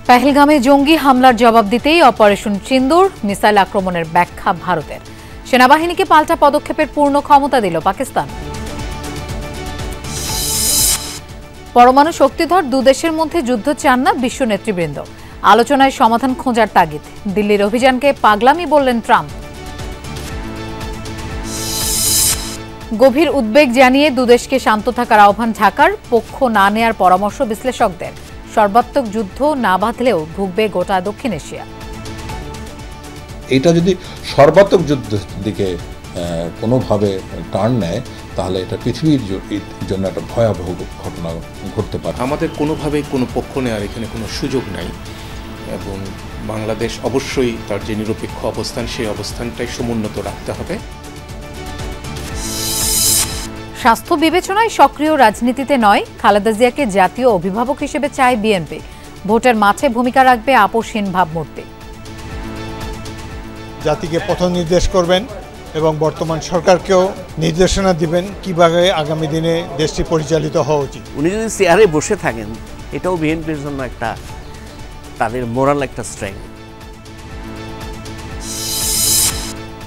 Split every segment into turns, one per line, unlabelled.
পেহেলগামে জঙ্গি হামলার জবাব দিতেই অপারেশন সিন্দুর মিসাইল আক্রমণের ব্যাখ্যা ভারতের। সেনাবাহিনীকে পাল্টা পদক্ষেপের পূর্ণ ক্ষমতা দিল পাকিস্তান। পরমাণু শক্তিধর দুদেশের মধ্যে যুদ্ধ চান না বিশ্ব নেতৃবৃন্দ। আলোচনায় সমাধান খোঁজার তাগিদ। দিল্লির অভিযানকে পাগলামি বললেন ট্রাম্প। গভীর উদ্বেগ জানিয়ে দুদেশকে শান্ত থাকার আহ্বান ঢাকার। পক্ষ না নেয়ার পরামর্শ বিশ্লেষকদের। সর্বাত্মক যুদ্ধ না বাঁধলেও ভুগবে গোটা দক্ষিণ এশিয়া।
এটা যদি সর্বাত্মক যুদ্ধের দিকে কোনোভাবে টার্ন নেয় তাহলে এটা পৃথিবীর জন্য একটা ভয়াবহ ঘটনা ঘটতে পারে।
আমাদের কোনোভাবেই কোনো পক্ষ নেওয়ার এখানে কোনো সুযোগ নাই এবং বাংলাদেশ অবশ্যই তার যে নিরপেক্ষ অবস্থান সেই অবস্থানটাই সমুন্নত রাখতে হবে।
স্বাস্থ্য বিবেচনায় সক্রিয় রাজনীতিতে নয়, খালেদা জিয়াকে জাতীয় অভিভাবক হিসেবে চায় বিএনপি। ভোটের মাঠে ভূমিকা রাখবে আপোষহীন ভাবমূর্তি।
জাতিকে পথ নির্দেশ করবেন এবং বর্তমান সরকারকেও নির্দেশনা দিবেন কিভাবে আগামী দিনে দেশটি পরিচালিত হওয়া উচিত।
উনি যদি চেয়ারে বসে থাকেন এটাও বিএনপির জন্য একটা তাদের মোরাল একটা স্ট্রেংথ।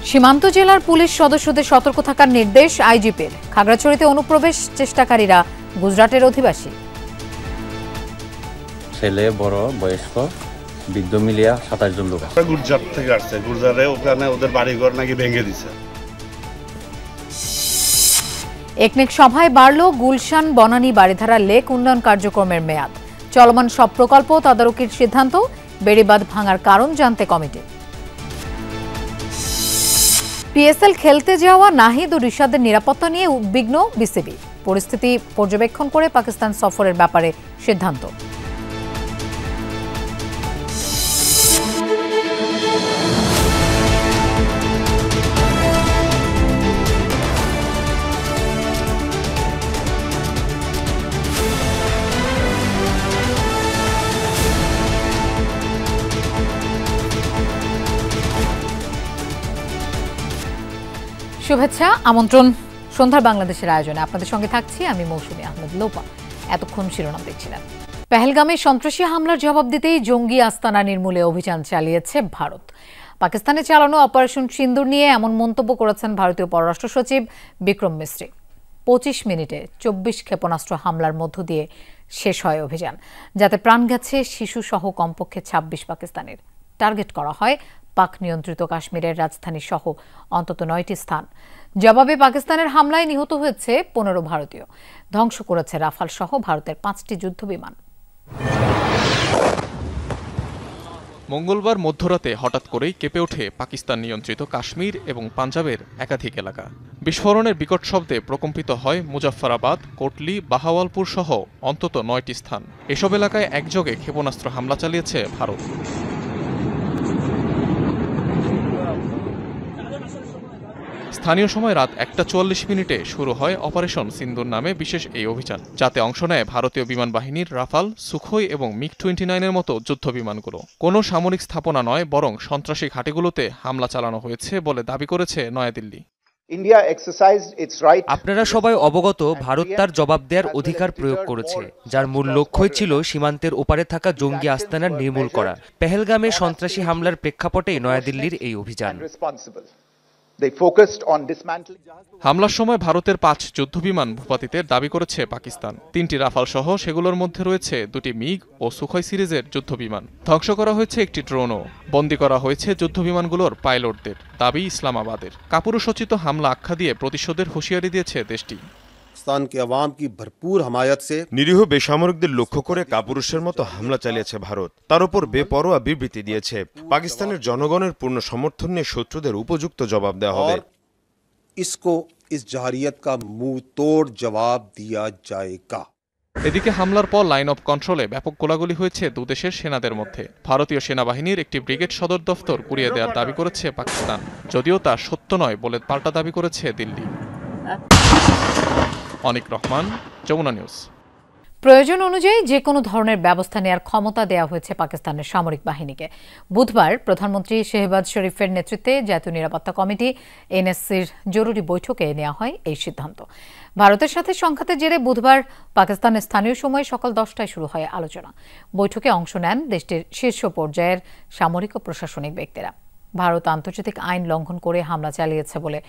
সীমান্ত জেলার পুলিশ সদস্যদের সতর্ক থাকার নির্দেশ আইজিপির। খাগড়াছড়িতে অনুপ্রবেশ চেষ্টাকারীরা গুজরাটের অধিবাসী।
ছেলে বড় বয়স্ক বৃদ্ধ মিলিয়া 27 জন লোক।
গুজরাট থেকে আসছে, গুজরাটে ওখানে ওদের বাড়িঘর নাকি ভেঙে দিছে।
একনেক সভায় বাড়ল গুলশান বনানী বাড়িধারা লেক উন্নয়ন কার্যক্রমের মেয়াদ। চলমান সব প্রকল্প তদারকির সিদ্ধান্ত। বেড়িবাঁধ ভাঙার কারণ জানতে কমিটি। পিএসএল খেলতে যাওয়া নাহিদ ও রিশাদের নিরাপত্তা নিয়ে উদ্বিগ্ন বিসিবি। পরিস্থিতি পর্যবেক্ষণ করে পাকিস্তান সফরের ব্যাপারে সিদ্ধান্ত। শুভেচ্ছা, আমন্ত্রণ সন্ধ্যার বাংলাদেশের আয়োজনে আপনাদের সঙ্গে থাকছি আমি মৌসুমী আহমেদ লোপা। এতক্ষণ শিরোনাম দেখছিলেন। পেহেলগামে সন্ত্রাসী হামলার জবাব দিতেই জঙ্গি আস্তানা নির্মূলে অভিযান চালিয়েছে ভারত। পাকিস্তানে চালানো অপারেশন সিন্দুর নিয়ে এমন মন্তব্য করেছেন ভারতীয় পররাষ্ট্র সচিব বিক্রম মিস্ত্রি। 25 মিনিটে 24 ক্ষেপণাস্ত্র হামলার মধ্য দিয়ে শেষ হয় অভিযান, যাতে প্রাণ গেছে শিশুসহ কমপক্ষে 26 পাকিস্তানের। টার্গেট করা হয় পাক নিয়ন্ত্রিত কাশ্মীরের রাজধানী সহ অন্তত 9টি স্থান। জবাবে পাকিস্তানের হামলায় নিহত হয়েছে 15 ভারতীয়। ধ্বংস করেছে রাফাল সহ ভারতের 5টি যুদ্ধবিমান।
মঙ্গলবার মধ্যরাতে হঠাৎ করেই কেঁপে ওঠে পাকিস্তান নিয়ন্ত্রিত কাশ্মীর এবং পাঞ্জাবের একাধিক এলাকা। বিস্ফোরণের বিকট শব্দে প্রকম্পিত হয় মুজাফফরাবাদ, কোটলি, বাহাওয়ালপুর সহ অন্তত 9টি স্থান। এসব এলাকায় একযোগে ক্ষেপণাস্ত্র হামলা চালিয়েছে ভারত। স্থানীয় সময় রাত 1:44 শুরু হয় অপারেশন সিন্দুর নামে বিশেষ এই অভিযান, যাতে অংশ নেয় ভারতীয় বিমান বাহিনীর রাফাল, সুখোই এবং মিগ-29 মতো যুদ্ধ বিমানগুলো। কোনো সামরিক স্থাপনা নয়, বরং সন্ত্রাসী ঘাঁটিগুলোতে হামলা চালানো হয়েছে বলে দাবি করেছে নয়াদিল্লি।
আপনারা সবাই অবগত, ভারত তার জবাব দেওয়ার অধিকার প্রয়োগ করেছে, যার মূল লক্ষ্যই ছিল সীমান্তের ওপারে থাকা জঙ্গি আস্তানার নির্মূল করা। পেহেলগামে সন্ত্রাসী হামলার প্রেক্ষাপটে নয়াদিল্লির এই অভিযান।
হামলার সময় ভারতের 5 যুদ্ধবিমান ভূপাতিতের দাবি করেছে পাকিস্তান। 3টি রাফাল সহ সেগুলোর মধ্যে রয়েছে 2টি মিগ ও সুখোই সিরিজের যুদ্ধবিমান। ধ্বংস করা হয়েছে একটি ড্রোনও। বন্দী করা হয়েছে যুদ্ধবিমানগুলোর পাইলটদের। দাবি ইসলামাবাদের। কাপুরুষোচিত হামলা আখ্যা দিয়ে প্রতিশোধের হুঁশিয়ারি দিয়েছে দেশটি।
নিরীহ বেসামরিকদের লক্ষ্য করে কাপুরুষের মতো হামলা চালিয়েছে ভারত। তার উপর বেপরোয়া বিবৃতি দিয়েছে। পাকিস্তানের জনগণের পূর্ণ সমর্থন নিয়ে শত্রুদের উপযুক্ত জবাব দেওয়া হবে।
এদিকে হামলার পর লাইন অফ কন্ট্রোলে ব্যাপক গোলাগুলি হয়েছে দুদেশের সেনাদের মধ্যে। ভারতীয় সেনাবাহিনীর একটি ব্রিগেড সদর দফতর পুড়িয়ে দেওয়ার দাবি করেছে পাকিস্তান, যদিও তা সত্য নয় বলে পাল্টা দাবি করেছে দিল্লি। অনিক রহমান, যমুনা নিউজ।
প্রয়োজন অনুযায়ী যে কোনো ধরনের ব্যবস্থা নেওয়ার ক্ষমতা দেওয়া হয়েছে পাকিস্তানের সামরিক বাহিনীকে। বুধবার প্রধানমন্ত্রী শেহবাজ শরীফের নেতৃত্বে জাতীয় নিরাপত্তা কমিটি এনএসসির জরুরি বৈঠকে নেওয়া হয় এই সিদ্ধান্ত। ভারতের সাথে সংঘাতের জেরে বুধবার পাকিস্তানের স্থানীয় সময় সকাল 10টায় শুরু হয় আলোচনা। বৈঠকে অংশ নেন দেশটির শীর্ষ পর্যায়ের সামরিক ও প্রশাসনিক ব্যক্তিরা। ভারত আন্তর্জাতিক আইন লঙ্ঘন করে হামলা চালিয়েছে বলে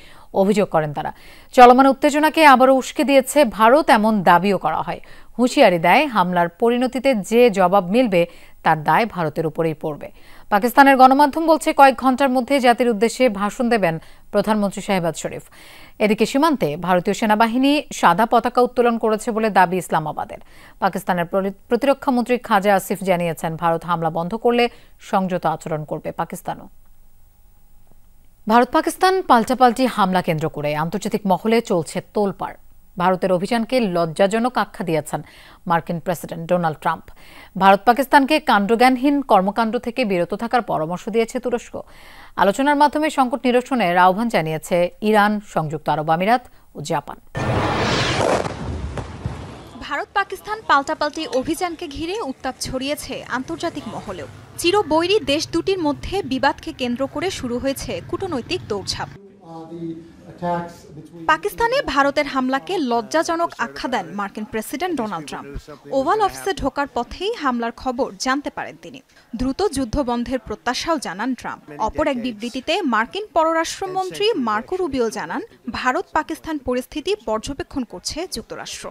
অভিযোগ করেন তারা। চলমান উত্তেজনাকে আবারও উস্কে দিয়েছে ভারত, এমন দাবিও করা হয়। হুঁশিয়ারি দেয় হামলার পরিণতিতে যে জবাব মিলবে তার দায় ভারতের উপরেই পড়বে। পাকিস্তানের গণমাধ্যম বলছে কয়েক ঘন্টার মধ্যে জাতির উদ্দেশ্যে ভাষণ দেবেন প্রধানমন্ত্রী শেহবাজ শরীফ। এদিকে সীমান্তে ভারতীয় সেনাবাহিনী সাদা পতাকা উত্তোলন করেছে বলে দাবি ইসলামাবাদের। পাকিস্তানের প্রতিরক্ষা মন্ত্রী খাজা আসিফ জানিয়েছেন ভারত হামলা বন্ধ করলে সংযত আচরণ করবে পাকিস্তানও। ভারত পাকিস্তান পাল্টাপাল্টি হামলা কেন্দ্র করে আন্তর্জাতিক মহলে চলছে তোলপাড়। ভারতের অভিযানকে লজ্জাজনক আখ্যা দিয়েছেন মার্কিন প্রেসিডেন্ট ডোনাল্ড ট্রাম্প। ভারত পাকিস্তানকে কাণ্ডজ্ঞানহীন কর্মকাণ্ড থেকে বিরত থাকার পরামর্শ দিয়েছে তুরস্ক। আলোচনার মাধ্যমে সংকট নিরসনের আহ্বান জানিয়েছে ইরান, সংযুক্ত আরব আমিরাত ও জাপান।
ভারত পাকিস্তান পাল্টাপাল্টি অভিযানকে ঘিরে উত্তাপ ছড়িয়েছে আন্তর্জাতিক মহলেও। চিরবৈরী দেশ দুটির মধ্যে বিবাদকে কেন্দ্র করে শুরু হয়েছে কূটনৈতিক দৌড়ঝাঁপ। পাকিস্তানে ভারতের হামলাকে লজ্জাজনক আখ্যা দেন মার্কিন প্রেসিডেন্ট ডোনাল্ড ট্রাম্প। ওভাল অফিসে ঢোকার পথেই হামলার খবর জানতে পারেন তিনি। দ্রুত যুদ্ধবন্ধের প্রত্যাশাও জানান ট্রাম্প। অপর এক বিবৃতিতে মার্কিন পররাষ্ট্রমন্ত্রী মার্কো রুবিও জানান ভারত পাকিস্তান পরিস্থিতি পর্যবেক্ষণ করছে যুক্তরাষ্ট্র।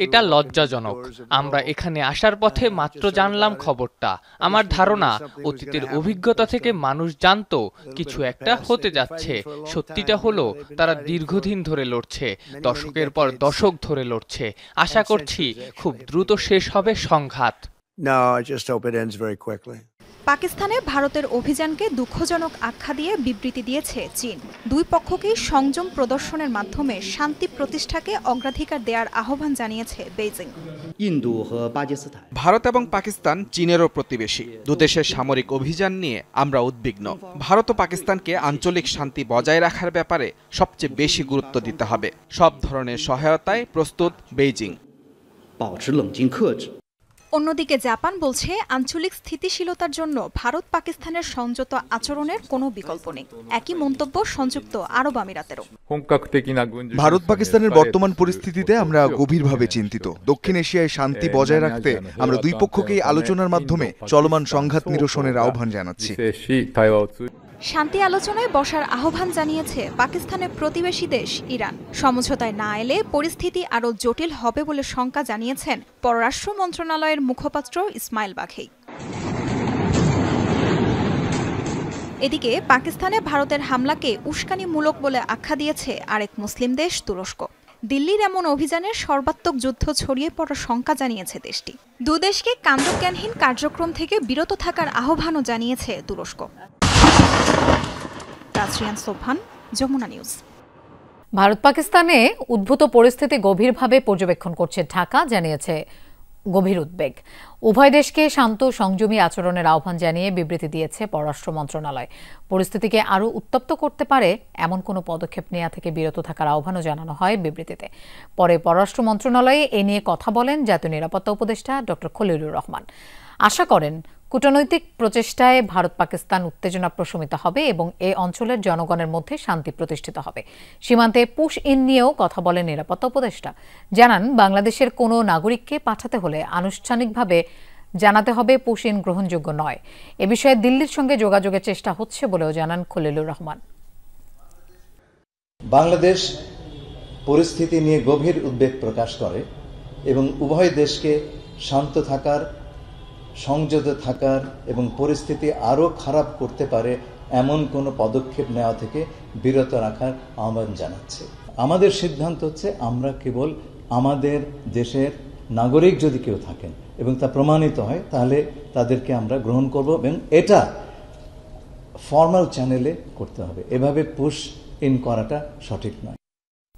এটা লজ্জাজনক। আমরা এখানে আসার পথে মাত্র জানলাম খবরটা। আমার ধারণা অতীতের অভিজ্ঞতা থেকে মানুষ জানতো কিছু একটা হতে যাচ্ছে। সত্যিটা হলো তারা দীর্ঘদিন ধরে লড়ছে, দশকের পর দশক ধরে লড়ছে। আশা করছি খুব দ্রুত শেষ হবে সংঘাত।
পাকিস্তানে ভারতের অভিযানকে দুঃখজনক আখ্যা দিয়ে বিবৃতি দিয়েছে চীন। দুই পক্ষকেই সংযম প্রদর্শনের মাধ্যমে শান্তি প্রতিষ্ঠাকে অগ্রাধিকার দেওয়ার আহ্বান জানিয়েছে বেইজিং।
ভারত এবং পাকিস্তান চীনেরও প্রতিবেশী। দুদেশের সামরিক অভিযান নিয়ে আমরা উদ্বিগ্ন। ভারত ও পাকিস্তানকে আঞ্চলিক শান্তি বজায় রাখার ব্যাপারে সবচেয়ে বেশি গুরুত্ব দিতে হবে। সব ধরনের সহায়তায় প্রস্তুত বেইজিং।
অন্যদিকে জাপান বলছে আঞ্চলিক স্থিতিশীলতার জন্য ভারত পাকিস্তানের সংযত আচরণের কোনো বিকল্প নেই। একই মন্তব্য সংযুক্ত আরব আমিরাতেরও।
ভারত পাকিস্তানের বর্তমান পরিস্থিতিতে আমরা গভীরভাবে চিন্তিত। দক্ষিণ এশিয়ায় শান্তি বজায় রাখতে আমরা দুই পক্ষকেই আলোচনার মাধ্যমে চলমান সংঘাত নিরসনের আহ্বান জানাচ্ছি।
শান্তি আলোচনায় বসার আহ্বান জানিয়েছে পাকিস্তানের প্রতিবেশী দেশ ইরান। সমঝোতায় না এলে পরিস্থিতি আরও জটিল হবে বলে শঙ্কা জানিয়েছেন পররাষ্ট্র মন্ত্রণালয়ের মুখপাত্র ইসমাইল বাঘেই। এদিকে পাকিস্তানে ভারতের হামলাকে উস্কানিমূলক বলে আখ্যা দিয়েছে আরেক মুসলিম দেশ তুরস্ক। দিল্লির এমন অভিযানের সর্বাত্মক যুদ্ধ ছড়িয়ে পড়ার শঙ্কা জানিয়েছে দেশটি। দুদেশকে কাণ্ডজ্ঞানহীন কার্যক্রম থেকে বিরত থাকার আহ্বানও জানিয়েছে তুরস্ক। যমুনা নিউজ।
ভারত পাকিস্তানে উদ্ভূত পরিস্থিতি গভীরভাবে পর্যবেক্ষণ করছে ঢাকা, জানিয়েছে গভীর উদ্বেগ। উভয় দেশকে শান্ত সংযমী আচরণের আহ্বান জানিয়ে বিবৃতি দিয়েছে পররাষ্ট্র মন্ত্রণালয়। পরিস্থিতিকে আরও উত্তপ্ত করতে পারে এমন কোনো পদক্ষেপ নেওয়া থেকে বিরত থাকার আহ্বানও জানানো হয় বিবৃতিতে। পরে পররাষ্ট্র মন্ত্রণালয়ে এ নিয়ে কথা বলেন জাতীয় নিরাপত্তা উপদেষ্টা ডক্টর খলিলুর রহমান। আশা করেন কূটনৈতিক প্রচেষ্টায় ভারত পাকিস্তান উত্তেজনা প্রশমিত হবে এবং এ অঞ্চলের জনগণের মধ্যে শান্তি প্রতিষ্ঠিত হবে। সীমান্তে পুশ ইন নিয়েও কথা বলেন নিরাপত্তা উপদেষ্টা। জানান বাংলাদেশের কোনো নাগরিককে পাঠাতে হলে আনুষ্ঠানিকভাবে জানাতে হবে পুশ ইন গ্রহণযোগ্য নয়। এ বিষয়ে দিল্লির সঙ্গে যোগাযোগের চেষ্টা হচ্ছে বলেও জানান খলিলুর রহমান।
বাংলাদেশ পরিস্থিতি নিয়ে গভীর উদ্বেগ প্রকাশ করে এবং উভয় দেশকে শান্ত থাকার, সংযত থাকার এবং পরিস্থিতি আরও খারাপ করতে পারে এমন কোনো পদক্ষেপ নেওয়া থেকে বিরত রাখার আহ্বান জানাচ্ছে। আমাদের সিদ্ধান্ত হচ্ছে আমরা কেবল আমাদের দেশের নাগরিক যদি কেউ থাকেন এবং তা প্রমাণিত হয় তাহলে তাদেরকে আমরা গ্রহণ করব এবং এটা ফর্মাল চ্যানেলে করতে হবে। এভাবে পুশ ইন করাটা সঠিক নয়।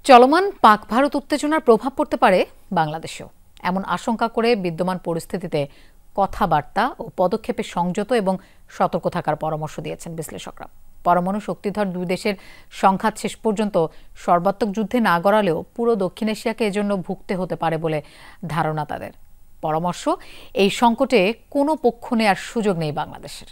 চলমান পাক ভারত উত্তেজনার প্রভাব পড়তে পারে বাংলাদেশেও, এমন আশঙ্কা করে বিদ্যমান পরিস্থিতিতে কথাবার্তা ও পদক্ষেপে সংযত এবং সতর্ক থাকার পরামর্শ দিয়েছেন বিশ্লেষকরা। পরমাণু শক্তিধর দুই দেশের সংঘাত শেষ পর্যন্ত সর্বাত্মক যুদ্ধে না গড়ালেও পুরো দক্ষিণ এশিয়াকে এজন্য ভুগতে হতে পারে বলে ধারণা তাদের। পরামর্শ, এই সংকটে কোনো পক্ষ নেয়ার সুযোগ নেই বাংলাদেশের।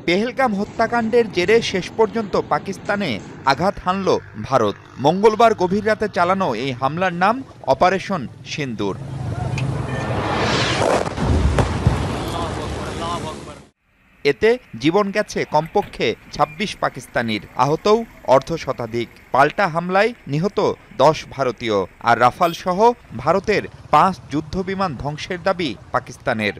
পেহেলগাম হত্যাকাণ্ডের জেরে শেষ পর্যন্ত পাকিস্তানে আঘাত হানল ভারত। মঙ্গলবার গভীর রাতে চালানো এই হামলার নাম অপারেশন সিন্দুর। এতে জীবন গেছে কমপক্ষে ২৬ পাকিস্তানির, আহতও অর্ধশতাধিক। পাল্টা হামলায় নিহত ১০ ভারতীয়। আর রাফাল সহ ভারতের ৫ যুদ্ধবিমান ধ্বংসের দাবি পাকিস্তানের।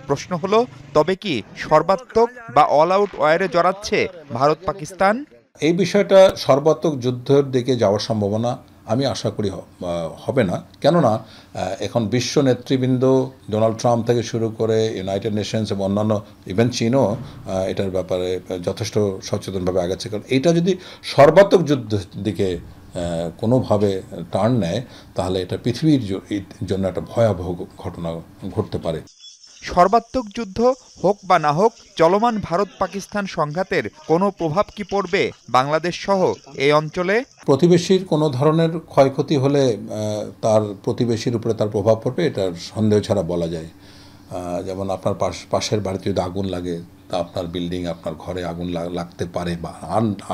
প্রশ্ন হলো, তবে কি সর্বাত্মক বা অল আউট ওয়ারে জড়াচ্ছে ভারত পাকিস্তান?
এই বিষয়টা সর্বাত্মক যুদ্ধের দিকে যাওয়ার সম্ভাবনা আমি আশা করি হবে না। কেননা এখন বিশ্ব নেতৃবৃন্দ ডোনাল্ড ট্রাম্প থেকে শুরু করে ইউনাইটেড নেশনস এবং অন্যান্য ইভেন চীনও এটার ব্যাপারে যথেষ্ট সচেতনভাবে আগাচ্ছে। কারণ এটা যদি সর্বাত্মক যুদ্ধের দিকে কোনোভাবে টার্ন নেয় তাহলে এটা পৃথিবীর জন্য একটা ভয়াবহ ঘটনা ঘটতে পারে।
সর্বাত্মক যুদ্ধ হোক বা না হোক, চলমান ভারত পাকিস্তান সংঘাতের কোনো প্রভাব কি পড়বে বাংলাদেশ সহ এই অঞ্চলে?
প্রতিবেশীর কোনো ধরনের ক্ষয়ক্ষতি হলে তার প্রতিবেশীর উপরে তার প্রভাব পড়বে, এটা সন্দেহ ছাড়া বলা যায়। যেমন আপনার পাশের বাড়িতে যদি আগুন লাগে, তা আপনার বিল্ডিং, আপনার ঘরে আগুন লাগতে পারে, বা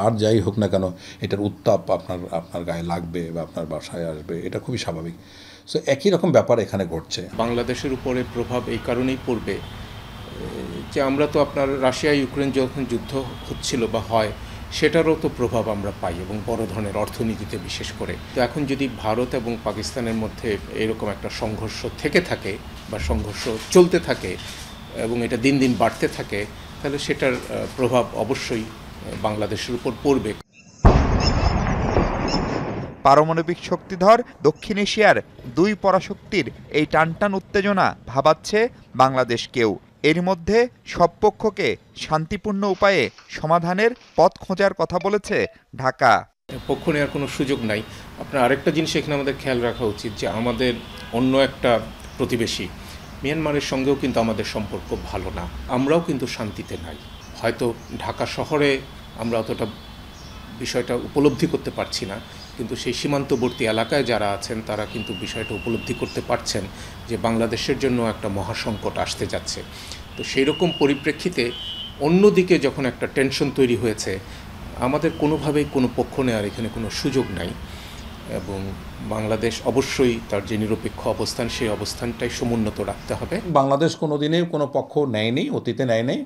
আর যাই হোক না কেন এটার উত্তাপ আপনার গায়ে লাগবে বা আপনার বাসায় আসবে, এটা খুবই স্বাভাবিক। সো একই রকম ব্যাপার এখানে ঘটছে।
বাংলাদেশের উপরে প্রভাব এই কারণেই পড়বে যে আমরা তো আপনার রাশিয়া ইউক্রেন যখন যুদ্ধ হচ্ছিল বা হয়, সেটারও তো প্রভাব আমরা পাই, এবং বড় ধরনের অর্থনীতিতে বিশেষ করে। তো এখন যদি ভারত এবং পাকিস্তানের মধ্যে এরকম একটা সংঘর্ষ থেকে থাকে বা সংঘর্ষ চলতে থাকে এবং এটা দিন দিন বাড়তে থাকে, তাহলে সেটার প্রভাব অবশ্যই বাংলাদেশের উপর পড়বে।
পারমাণবিক শক্তিধর দক্ষিণ এশিয়ার দুই পরাশক্তির এই টানটান উত্তেজনা ভাবাচ্ছে বাংলাদেশকেও। এর মধ্যে সব পক্ষকে শান্তিপূর্ণ উপায়ে সমাধানের পথ খোঁজার কথা বলেছে ঢাকা।
পক্ষ নেওয়ার কোনো সুযোগ নাই। আপনার আরেকটা জিনিস এখানে আমাদের খেয়াল রাখা উচিত যে আমাদের অন্য একটা প্রতিবেশী মিয়ানমারের সঙ্গেও কিন্তু আমাদের সম্পর্ক ভালো না, আমরাও কিন্তু শান্তিতে নাই। হয়তো ঢাকা শহরে আমরা অতটা বিষয়টা উপলব্ধি করতে পারছি না, কিন্তু সেই সীমান্তবর্তী এলাকায় যারা আছেন তারা কিন্তু বিষয়টা উপলব্ধি করতে পারছেন যে বাংলাদেশের জন্য একটা মহাসংকট আসতে যাচ্ছে। তো সেই রকম পরিপ্রেক্ষিতে অন্যদিকে যখন একটা টেনশন তৈরি হয়েছে, আমাদের কোনোভাবেই কোনো পক্ষ নেওয়ার এখানে কোনো সুযোগ নাই, এবং বাংলাদেশ অবশ্যই তার যে নিরপেক্ষ অবস্থান সেই অবস্থানটাই সমুন্নত রাখতে হবে।
বাংলাদেশ কোনোদিনই কোনো পক্ষ নেয়নি, অতীতে নেয়নি।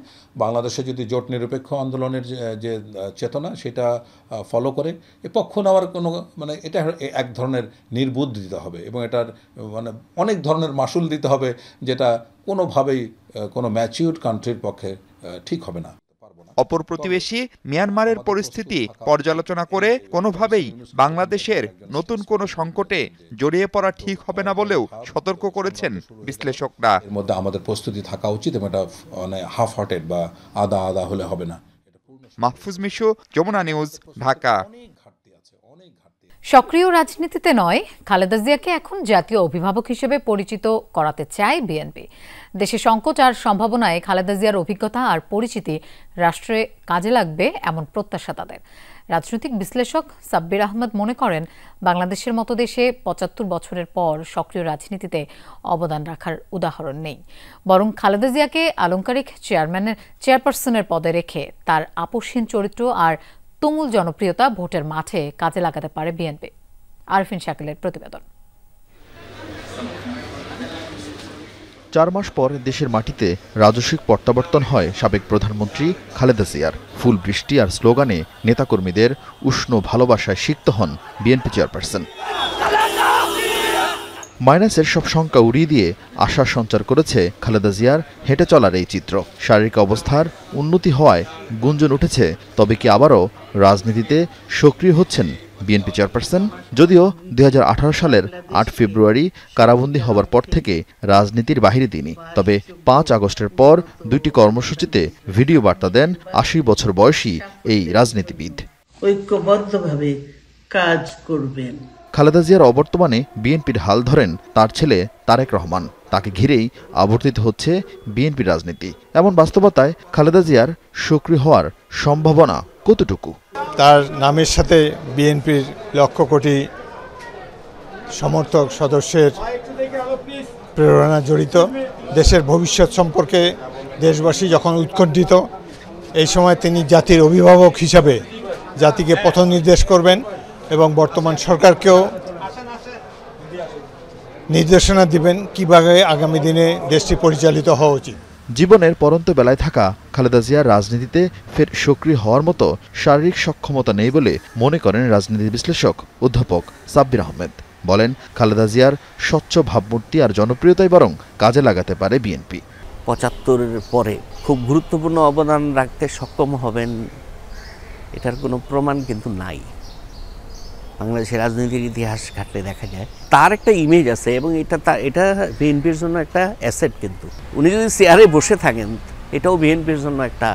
বাংলাদেশে যদি জোট নিরপেক্ষ আন্দোলনের যে চেতনা সেটা ফলো করে, এ পক্ষ নেওয়ার কোনো এটা এক ধরনের নির্বুধ দিতে হবে, এবং এটার অনেক ধরনের মাসুল দিতে হবে, যেটা কোনোভাবেই কোনো ম্যাচিউরড কান্ট্রির পক্ষে ঠিক হবে না।
অপর প্রতিবেশী মিয়ানমারের পরিস্থিতি পর্যালোচনা করে কোনোভাবেই বাংলাদেশের নতুন কোনো সংকটে জড়িয়ে পড়া ঠিক হবে না বলেও সতর্ক করেছেন বিশ্লেষকরা।
এর মধ্যে আমাদের প্রস্তুতি থাকা উচিত, এবং এটা হাফ হার্টেড বা আদা হলে হবে না।
মাহফুজ মিশু, যমুনা নিউজ, ঢাকা।
সক্রিয় রাজনীতিতে নয়, খালেদা জিয়াকে এখন জাতীয় অভিভাবক হিসেবে পরিচিত করাতে চায় বিএনপি। দেশে সংকট আর সম্ভাবনায় খালেদা জিয়ার অভিজ্ঞতা আর পরিচিতি রাষ্ট্রে কাজে লাগবে এমন প্রত্যাশা তাদের। রাজনৈতিক বিশ্লেষক সাব্বির আহমদ মনে করেন, বাংলাদেশের মতো দেশে ৭৫ বছরের পর সক্রিয় রাজনীতিতে অবদান রাখার উদাহরণ নেই, বরং খালেদা জিয়াকে আলংকারিক চেয়ারপারসনের পদে রেখে তার আপোষহীন চরিত্র আর তুমুল জনপ্রিয়তা ভোটের মাঠে কাজে লাগাতে পারে বিএনপি। আরফিন শাকিলের প্রতিবেদন।
৪ মাস পর দেশের মাটিতে রাজস্বিক প্রত্যাবর্তন হয় সাবেক প্রধানমন্ত্রী খালেদা জিয়ার। ফুল বৃষ্টি আর স্লোগানে নেতাকর্মীদের উষ্ণ ভালোবাসায় সিক্ত হন বিএনপি চেয়ারপারসন। মাইনাসের সব শঙ্কা উড়িয়ে দিয়ে আশার সঞ্চার করেছে খালেদা জিয়ার হেঁটে চলার এই চিত্র। শারীরিক অবস্থার উন্নতি হওয়ায় গুঞ্জন উঠেছে, তবে কি আবারও রাজনীতিতে সক্রিয় হচ্ছেন বিএনপি চেয়ারপারসন? যদিও ২০১৮ সালের ৮ ফেব্রুয়ারি কারাবন্দী হবার পর থেকে রাজনীতির বাহিরে তিনি, তবে ৫ আগস্টের পর ২টি কর্মসূচিতে ভিডিও বার্তা দেন ৮০ বছর বয়সী এই রাজনীতিবিদ।
ঐক্যবদ্ধভাবে কাজ করবেন।
খালেদা জিয়ার অবর্তমানে বিএনপির হাল ধরেন তার ছেলে তারেক রহমান। তাকে ঘিরেই আবর্তিত হচ্ছে বিএনপির রাজনীতি। এমন বাস্তবতায় খালেদা জিয়ার সক্রিয় হওয়ার সম্ভাবনা কতটুকু?
তার নামের সাথে বিএনপির লক্ষ কোটি সমর্থক সদস্যের প্রেরণা জড়িত। দেশের ভবিষ্যৎ সম্পর্কে দেশবাসী যখন উৎকণ্ঠিত, এই সময় তিনি জাতির অভিভাবক হিসাবে জাতিকে পথ নির্দেশ করবেন এবং বর্তমান সরকারকেও নির্দেশনা দিবেন কিভাবে আগামী দিনে দেশটি পরিচালিত হওয়া উচিত।
জীবনের পরন্ত বেলায় থাকা খালেদা জিয়ার রাজনীতিতে ফের সক্রিয় হওয়ার মতো শারীরিক সক্ষমতা নেই বলে মনে করেন রাজনীতি বিশ্লেষক অধ্যাপক সাব্বির আহমেদ। বলেন, খালেদা জিয়ার স্বচ্ছ ভাবমূর্তি আর জনপ্রিয়তাই বরং কাজে লাগাতে পারে বিএনপি।
৭৫-এর পরে খুব গুরুত্বপূর্ণ অবদান রাখতে সক্ষম হবেন এটার কোনো প্রমাণ কিন্তু নাই। বাংলাদেশের রাজনীতির ইতিহাস ঘাটলে দেখা যায় তার একটা ইমেজ আছে এবং এটা বিএনপির জন্য একটা অ্যাসেট। কিন্তু উনি যদি চেয়ারে বসে থাকেন এটাও বিএনপির জন্য একটা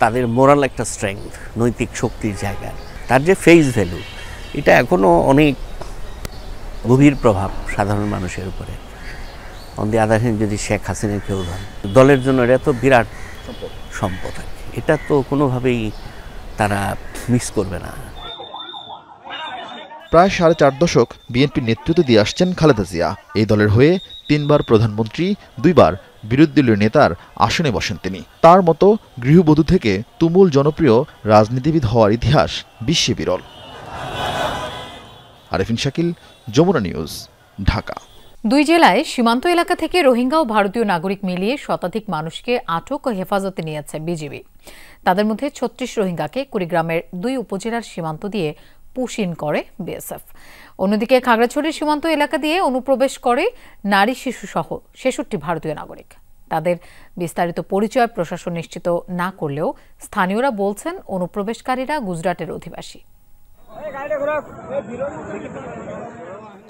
তাদের মোরাল একটা স্ট্রেংথ, নৈতিক শক্তির জায়গা। তার যে ফেস ভ্যালু এটা এখনও অনেক গভীর প্রভাব সাধারণ মানুষের উপরে। অন দি আদার হ্যান্ড যদি শেখ হাসিনার কেউ ধরেন, দলের জন্য এটা তো বিরাট সম্পদ, এটা তো কোনোভাবেই তারা মিস করবে না।
প্রায় 4.5 দশক বিএনপির নেতৃত্ব দিয়ে আসছেন খালেদা জিয়া। এই দলের হয়ে 3 বার প্রধানমন্ত্রী, 2 বার বিরোধী দলীয় নেতার আসনে বসেন তিনি। তার মতো গৃহবধূ থেকে তুমুল জনপ্রিয় রাজনীতিবিদ হওয়ার ইতিহাস বিশ্বে বিরল। আরেফিন শাকিল, যমুনা নিউজ, ঢাকা।
2 জেলায় সীমান্ত এলাকা থেকে রোহিঙ্গা ও ভারতীয় নাগরিক মিলিয়ে শতাধিক মানুষকে আটক ও হেফাজতে নিয়েছে বিজিবি। তাদের মধ্যে 36 রোহিঙ্গাকে কুড়িগ্রামের 2 উপজেলার সীমান্ত দিয়ে পুশ ইন করে বিএসএফ। অন্যদিকে খাগড়াছড়ির সীমান্ত এলাকা দিয়ে অনুপ্রবেশ করে নারী শিশু সহ 66 ভারতীয় নাগরিক। তাদের বিস্তারিত পরিচয় প্রশাসন নিশ্চিত না করলেও স্থানীয়রা বলছেন অনুপ্রবেশকারীরা গুজরাটের অধিবাসী।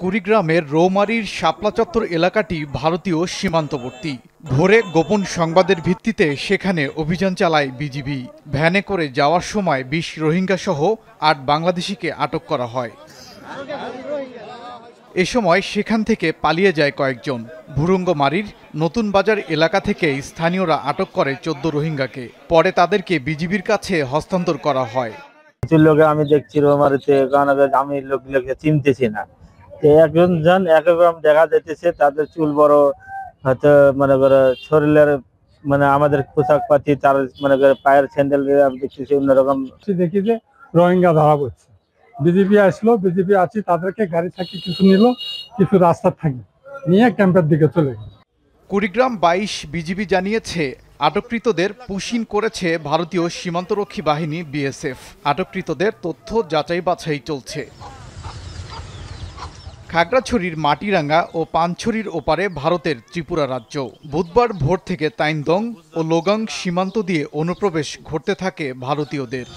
কুড়িগ্রামের রৌমারীর শাপলা চত্বর এলাকাটি ভারতীয় সীমান্তবর্তী। ভোরে গোপন সংবাদের ভিত্তিতে সেখানে অভিযান চালায় বিজিবি। ভ্যানে করে যাওয়ার সময় 20 রোহিঙ্গা সহ 8 বাংলাদেশিকে আটক করা হয়। এ সময় সেখান থেকে পালিয়ে যায় কয়েকজন। ভুরুঙ্গমারীর নতুন বাজার এলাকা থেকে স্থানীয়রা আটক করে 14 রোহিঙ্গাকে। পরে তাদেরকে বিজিবির কাছে হস্তান্তর করা হয়।
আমি দেখছি রৌমারীতে, কারণ আমি লোকগুলোকে চিনতেছি না। একজন একরকম দেখা যাইতেছে, তাদের চুল বড়, হয়তো মনে করে শরীরের আমাদের পোশাক পাতি, তার মনে করে পায়ের স্যান্ডেল আমি দেখতেছি অন্যরকম।
দেখি যে রোহিঙ্গা ধরা পড়ছে, বিজেপি আসলো, বিজেপি আছি, তাদেরকে গাড়ি থাকি কিছু নিল, কিছু রাস্তা থাকি নিয়ে ক্যাম্পের দিকে চলে গেল।
কুড়িগ্রাম 22 বিজিবি জানিয়েছে আটককৃতদের পুশিন করেছে ভারতীয় সীমান্তরক্ষী বাহিনী বিএসএফ। আটককৃতদের তথ্য যাচাই বাছাই চলছে। খাগড়াছড়ির মাটিরাঙ্গা ও পানছড়ির ওপারে ভারতের ত্রিপুরা রাজ্য। বুধবার ভোর থেকে তাইনদং ও লোগাং সীমান্ত দিয়ে অনুপ্রবেশ ঘটতে থাকে ভারতীয়দের।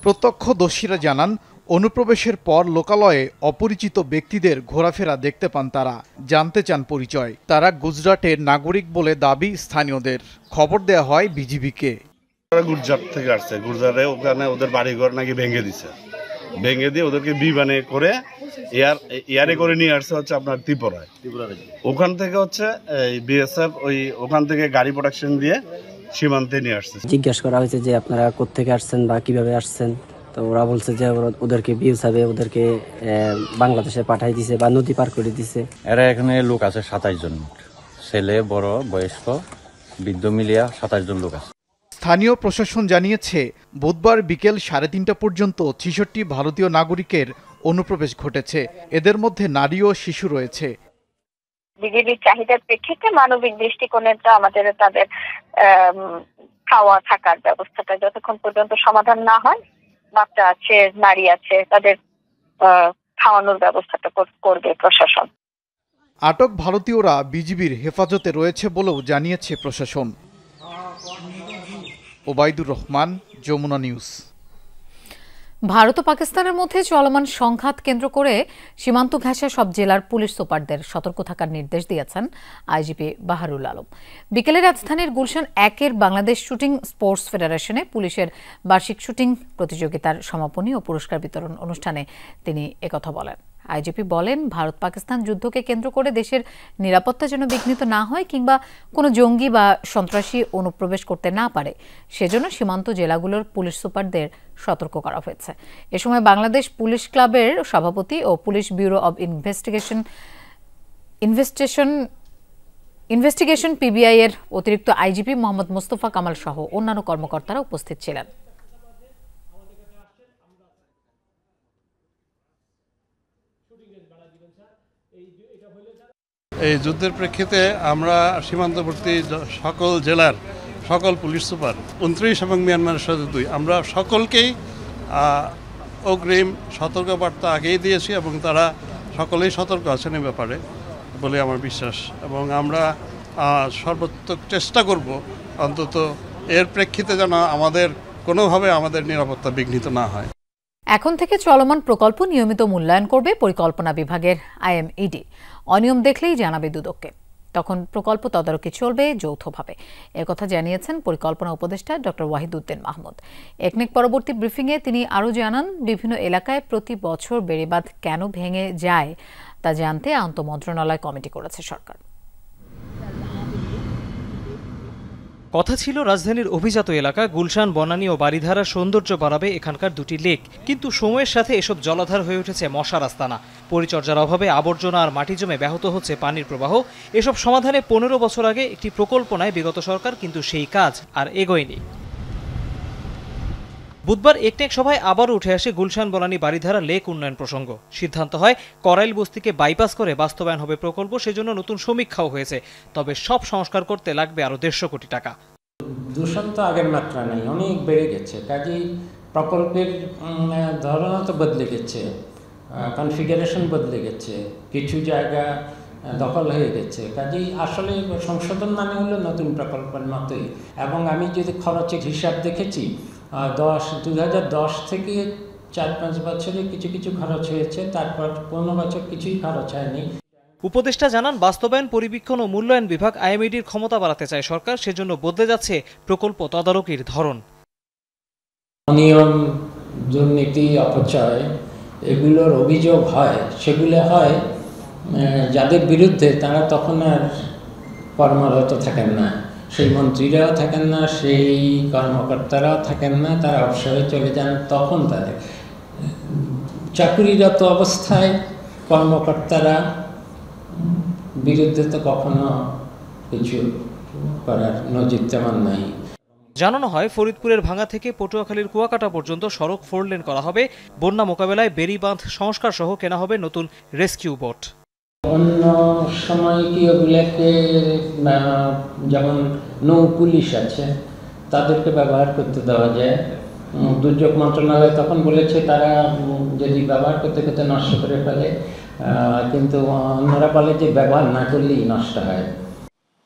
প্রত্যক্ষদর্শীরা জানান, অনুপ্রবেশের পর লোকালয়ে অপরিচিত ব্যক্তিদের ঘোরাফেরা দেখতে পান তারা। জানতে চান পরিচয়। তারা গুজরাটের নাগরিক বলে দাবি স্থানীয়দের। খবর দেয়া হয় বিজিবিকে।
গুজরাট থেকে আসছে, গুজরাটে ওখানে ওদের বাড়িঘর নাকি ভেঙে দিছে, ভেঙে দিয়ে ওদেরকে বিমানে করে এয়ারে করে নিয়ে আসছে হচ্ছে আপনার ত্রিপুরায়। ওখান থেকে হচ্ছে বিএসএফ ওখান থেকে গাড়ি প্রোটেকশন দিয়ে সীমান্তে নিয়ে আসছে।
জিজ্ঞাসা করা হয়েছে যে আপনারা কোত্থেকে আসছেন বা কিভাবে আসছেন, তো ওরা বলছে যে ওদেরকে বিএসএফ ওদেরকে বাংলাদেশে পাঠাই দিছে বা নদী পার করে দিছে।
এরা এখানে লোক আছে 27 জন, ছেলে বড় বয়স্ক বৃদ্ধ মিলিয়া 27 জন লোক আছে।
স্থানীয় প্রশাসন জানিয়েছে বুধবার বিকেল 3:30 পর্যন্ত 66 ভারতীয় নাগরিকের অনুপ্রবেশ ঘটেছে। এদের মধ্যে নারী ও শিশু রয়েছে।
বিজেপির চাহিদার প্রেক্ষিতে মানবিক দৃষ্টিকোণে আমাদের তাদের খাওয়া থাকার ব্যবস্থাটা যতক্ষণ পর্যন্ত সমাধান না হয়, বাচ্চা আছে, নারী আছে, তাদের খাওয়ানোর ব্যবস্থাটা করবে প্রশাসন।
আটক ভারতীয়রা বিজিবির হেফাজতে রয়েছে বলেও জানিয়েছে প্রশাসন। ওবায়দুর রহমান, যমুনা নিউজ।
ভারত ও পাকিস্তানের মধ্যে চলমান সংঘাত কেন্দ্র করে সীমান্ত ঘেঁষা সব জেলার পুলিশ সুপারদের সতর্ক থাকার নির্দেশ দিয়েছেন আইজিপি বাহারুল আলম। বিকেলে রাজধানীর গুলশান 1-এর বাংলাদেশ শুটিং স্পোর্টস ফেডারেশনে পুলিশের বার্ষিক শুটিং প্রতিযোগিতার সমাপনী ও পুরস্কার বিতরণ অনুষ্ঠানে তিনি একথা বলেন। আইজিপি বলেন, ভারত পাকিস্তান যুদ্ধকে কেন্দ্র করে দেশের নিরাপত্তা যেন বিঘ্নিত না হয় কিংবা কোনো জঙ্গি বা সন্ত্রাসী অনুপ্রবেশ করতে না পারে, সেজন্য সীমান্ত জেলাগুলোর পুলিশ সুপারদের সতর্ক করা হয়েছে। এ সময় বাংলাদেশ পুলিশ ক্লাবের সভাপতি ও police bureau of investigation PBI এর অতিরিক্ত আইজিপি মোহাম্মদ মোস্তফা কামাল সহ অন্যান্য কর্মকর্তারা উপস্থিত ছিলেন।
এই যুদ্ধের প্রেক্ষিতে আমরা সীমান্তবর্তী সকল জেলার সকল পুলিশ সুপার 29 এবং মিয়ানমারের সাথে 2 আমরা সকলকেই অগ্রিম সতর্কবার্তা আগেই দিয়েছি এবং তারা সকলেই সতর্ক আছেন এই ব্যাপারে বলে আমার বিশ্বাস। এবং আমরা সর্বাত্মক চেষ্টা করব অন্তত এর প্রেক্ষিতে যেন আমাদের কোনোভাবে আমাদের নিরাপত্তা বিঘ্নিত না হয়।
এখন থেকে চলমান প্রকল্প নিয়মিত মূল্যায়ন করবে পরিকল্পনা বিভাগের আইএমইডি। অনিয়ম দেখলেই জানাবে দুদককে, তখন প্রকল্প তদারকি চলবে যৌথভাবে। একথা জানিয়েছেন পরিকল্পনা উপদেষ্টা ডক্টর ওয়াহিদুদ্দিন মাহমুদ। একনেক পরবর্তী ব্রিফিংয়ে তিনি আরও জানান, বিভিন্ন এলাকায় প্রতি বছর বেড়িবাঁধ কেন ভেঙে যায় তা জানতে আন্তঃমন্ত্রণালয় কমিটি করেছে সরকার।
কথা ছিল রাজধানীর অভিজাত এলাকা গুলশান, বনানী ও বারিধারার সৌন্দর্য বাড়াবে এখানকার দুটি লেক, কিন্তু সময়ের সাথে এসব জলাধার হয়ে উঠেছে মশার আস্তানা। পরিচর্যার অভাবে আবর্জনা আর মাটি জমে ব্যাহত হচ্ছে পানির প্রবাহ। এসব সমাধানে 15 বছর আগে একটি প্রকল্প নেয় বিগত সরকার, কিন্তু সেই কাজ আর এগোয়নি। বুধবার একনেক সভায় আবারও উঠে আসে গুলশান, বনানী, বারিধারা লেক উন্নয়ন প্রসঙ্গ। সিদ্ধান্ত হয় করাইল বস্তিকে বাইপাস করে বাস্তবায়ন হবে প্রকল্প, সেজন্য নতুন সমীক্ষাও হয়েছে। তবে সব সংস্কার করতে লাগবে আরও 150 কোটি টাকা।
দূষণ তো আগের মাত্রা নেই, অনেক বেড়ে গেছে। কাজেই প্রকল্পের ধরনও তো বদলে গেছে, কনফিগারেশন বদলে গেছে, কিছু জায়গা দখল হয়ে গেছে। কাজেই আসলে সংশোধন মানে হলো নতুন প্রকল্পের মতোই। এবং আমি যদি খরচের হিসাব দেখেছি, 2010 থেকে 4-5 বছরে কিছু কিছু খরচ হয়েছে, তারপর 15 বছর কিছুই খরচ হয়নি।
উপদেষ্টা জানান, বাস্তবায়ন, পরিবীক্ষণ ও মূল্যায়ন বিভাগ আইএমইডির ক্ষমতা বাড়াতে চায় সরকার, সেজন্য বদলে যাচ্ছে প্রকল্প তদারকির ধরন।
অনিয়ম, দুর্নীতি, অপচয় এগুলোর অভিযোগ হয়, সেগুলো হয় যাদের বিরুদ্ধে, তারা তখন আর কর্মরত থাকেন না, সেই মন্ত্রীরাও থাকেন না, সেই কর্মকর্তারাও থাকেন না, তারা অবসরে চলে যান। তখন তাদের চাকুরিরত অবস্থায় কর্মকর্তারা বিরুদ্ধে তো কখনো কিছু করার নজির তেমন নাই।
জানানো হয়, ফরিদপুরের ভাঙা থেকে পটুয়াখালীর কুয়াকাটা পর্যন্ত সড়ক 4 লেন করা হবে। বন্যা মোকাবেলায় বেড়িবাঁধ সংস্কার সহ কেনা হবে নতুন রেস্কিউ বোট।
অন্য সময় কি ওগুলোকে, যেমন নৌ পুলিশ আছে, তাদেরকে ব্যবহার করতে দেওয়া যায়। দুর্যোগ মন্ত্রণালয় তখন বলেছে তারা যদি ব্যবহার করতে করতে নষ্ট করে ফেলে, কিন্তু অন্যরা বলে যে ব্যবহার না করলেই নষ্ট হয়।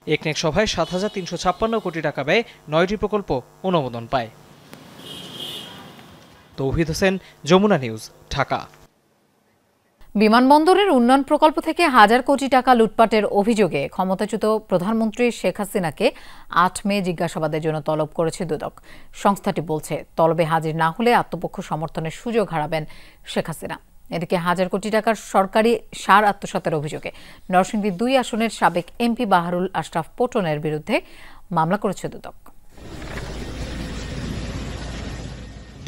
একনেক সভায় 7,356 কোটি টাকা ব্যয়ে 9টি প্রকল্প অনুমোদন পায়। তৌহিদ হোসেন, যমুনা নিউজ, ঢাকা।
বিমানবন্দরের উন্নয়ন প্রকল্প থেকে হাজার কোটি টাকা লুটপাটের অভিযোগে ক্ষমতাচ্যুত প্রধানমন্ত্রী শেখ হাসিনাকে 8 মে জিজ্ঞাসাবাদের জন্য তলব করেছে দুদক। সংস্থাটি বলছে, তলবে হাজির না হলে আত্মপক্ষ সমর্থনের সুযোগ হারাবেন শেখ হাসিনা। এদিকে হাজার কোটি টাকার সরকারি সার আত্মসাতের অভিযোগে নরসিংদী 2 আসনের সাবেক এমপি বাহারুল আশরাফ পটনের বিরুদ্ধে মামলা করেছে দুদক।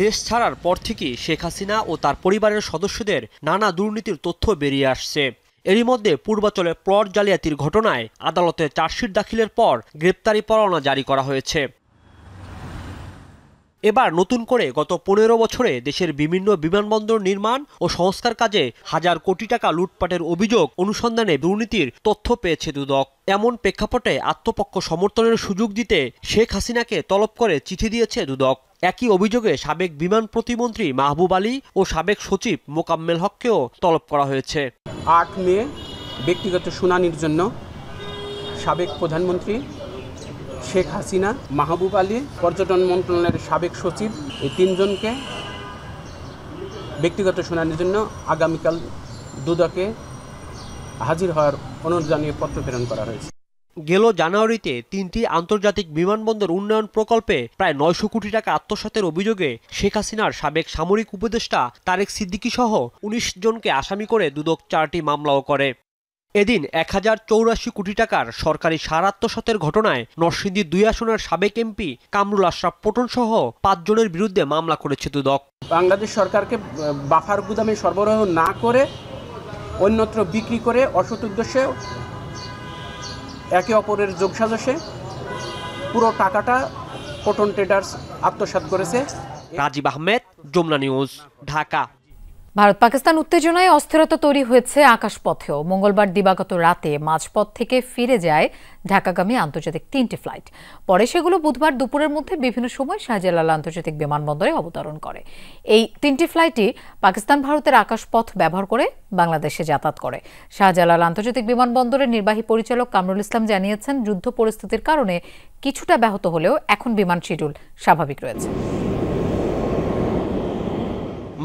দেশ ছাড়ার পর থেকেই শেখ হাসিনা ও তার পরিবারের সদস্যদের নানা দুর্নীতির তথ্য বেরিয়ে আসছে। এরই মধ্যে পূর্বাচলে প্লট জালিয়াতির ঘটনায় আদালতে চার্জশিট দাখিলের পর গ্রেপ্তারি পরোয়ানা জারি করা হয়েছে। এবার নতুন করে গত 15 বছরে দেশের বিভিন্ন বিমানবন্দর নির্মাণ ও সংস্কার কাজে হাজার কোটি টাকা লুটপাটের অভিযোগ অনুসন্ধানে দুর্নীতির তথ্য পেয়েছে দুদক। এমন প্রেক্ষাপটে আত্মপক্ষ সমর্থনের সুযোগ দিতে শেখ হাসিনাকে তলব করে চিঠি দিয়েছে দুদক। একই অভিযোগে সাবেক বিমান প্রতিমন্ত্রী মাহবুব আলী ও সাবেক সচিব মোকাম্মেল হককেও তলব করা হয়েছে।
8 মে ব্যক্তিগত শুনানির জন্য সাবেক প্রধানমন্ত্রী শেখ হাসিনা, মাহবুব আলী, পর্যটন মন্ত্রণালয়ের সাবেক সচিব, এই 3 জনকে ব্যক্তিগত শুনানির জন্য আগামীকাল দুদকে হাজির হওয়ার অনুরোধ জানিয়ে পত্র প্রেরণ করা হয়েছে।
গেল জানুয়ারিতে 3টি আন্তর্জাতিক বিমানবন্দর উন্নয়ন প্রকল্পে প্রায় 900 কোটি টাকা আত্মসাতের অভিযোগে শেখ হাসিনার সাবেক সামরিক উপদেষ্টা তারেক সিদ্দিকী সহ 19 জনকে আসামি করে দুদক 4টি মামলাও করে। এদিন 1084 কোটি টাকার সরকারি সার আত্মসাতের ঘটনায় নরসিংদী 2 আসনের সাবেক এমপি কামরুল আশরাফ পটন সহ 5 জনের বিরুদ্ধে মামলা করেছে দুদক।
বাংলাদেশ সরকারকে বাফার গুদামে সরবরাহ না করে অন্যত্র বিক্রি করে অসৎ উদ্দেশ্যে একে অপরের যোগসাজশে পুরো টাকাটা পটন ট্রেডার্স আত্মসাৎ করেছে।
রাজীব আহমেদ, যমুনা নিউজ, ঢাকা।
ভারত পাকিস্তান উত্তেজনায় অস্থিরতা তৈরি হয়েছে আকাশপথেও। মঙ্গলবার দিবাগত রাতে মাঝপথ থেকে ফিরে যায় ঢাকাগামী আন্তর্জাতিক 3টি ফ্লাইট। পরে সেগুলো বুধবার দুপুরের মধ্যে বিভিন্ন সময় শাহজালাল আন্তর্জাতিক বিমানবন্দরে অবতরণ করে। এই 3টি ফ্লাইটই পাকিস্তান ভারতের আকাশপথ ব্যবহার করে বাংলাদেশে যাতায়াত করে। শাহজালাল আন্তর্জাতিক বিমানবন্দরের নির্বাহী পরিচালক কামরুল ইসলাম জানিয়েছেন, যুদ্ধ পরিস্থিতির কারণে কিছুটা ব্যাহত হলেও এখন বিমান শিডিউল স্বাভাবিক রয়েছে।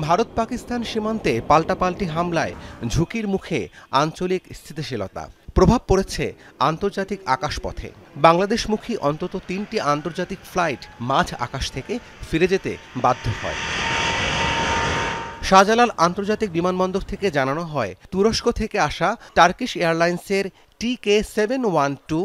ভারত পাকিস্তান সীমান্তে পাল্টাপাল্টি হামলায় ঝুঁকির মুখে আঞ্চলিক স্থিতিশীলতা। প্রভাব পড়েছে আন্তর্জাতিক আকাশপথে। বাংলাদেশমুখী অন্তত 3টি আন্তর্জাতিক ফ্লাইট মাঝ আকাশ থেকে ফিরে যেতে বাধ্য হয়। শাহজালাল আন্তর্জাতিক বিমানবন্দর থেকে জানানো হয়, তুরস্ক থেকে আসা টার্কিশ এয়ারলাইন্সের TK712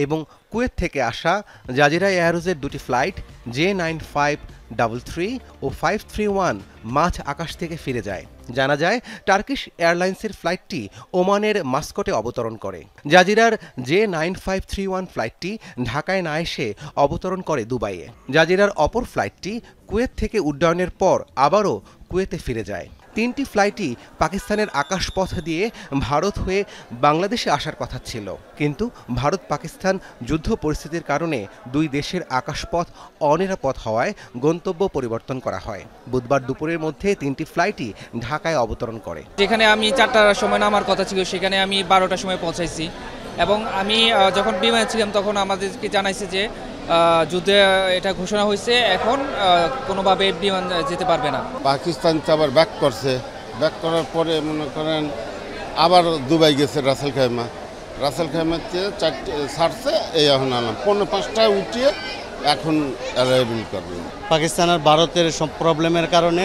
এবং কুয়েত থেকে আসা জাজিরা এয়ারওয়েজের 2টি ফ্লাইট J9533 ও 531 মাঝ আকাশ থেকে ফিরে যায়। জানা যায়, টার্কিশ এয়ারলাইন্সের ফ্লাইটটি ওমানের মাস্কটে অবতরণ করে। জাজিরার J9531 ফ্লাইটটি ঢাকায় না এসে অবতরণ করে দুবাইয়ে। জাজিরার অপর ফ্লাইটটি কুয়েত থেকে উড্ডয়নের পর আবারও কুয়েতে ফিরে যায়। 3টি ফ্লাইটই পাকিস্তানের আকাশপথ দিয়ে ভারত হয়ে বাংলাদেশে আসার কথা ছিল, কিন্তু ভারত পাকিস্তান যুদ্ধ পরিস্থিতির কারণে দুই দেশের আকাশপথ অনিরাপদ হওয়ায় গন্তব্য পরিবর্তন করা হয়। বুধবার দুপুরের মধ্যে 3টি ফ্লাইটই ঢাকায় অবতরণ করে।
যেখানে আমি 4টার সময় নামার কথা ছিল, সেখানে আমি 12টার সময় পৌঁছাইছি এবং আমি যখন বিমানে ছিলাম তখন আমাদেরকে জানাইছে যে যুদ্ধে এটা ঘোষণা হয়েছে, এখন কোনোভাবে বিমান যেতে পারবে না।
পাকিস্তান তো আবার ব্যাক করছে, ব্যাক করার পরে মনে করেন আবার দুবাই গেছে রাসেল খাইমাতে 4টে ছাড়ছে, এই এখন আলাম 4:05টায় উঠিয়ে এখন অ্যারাইভেল করবে।
পাকিস্তান আর ভারতের সব প্রবলেমের কারণে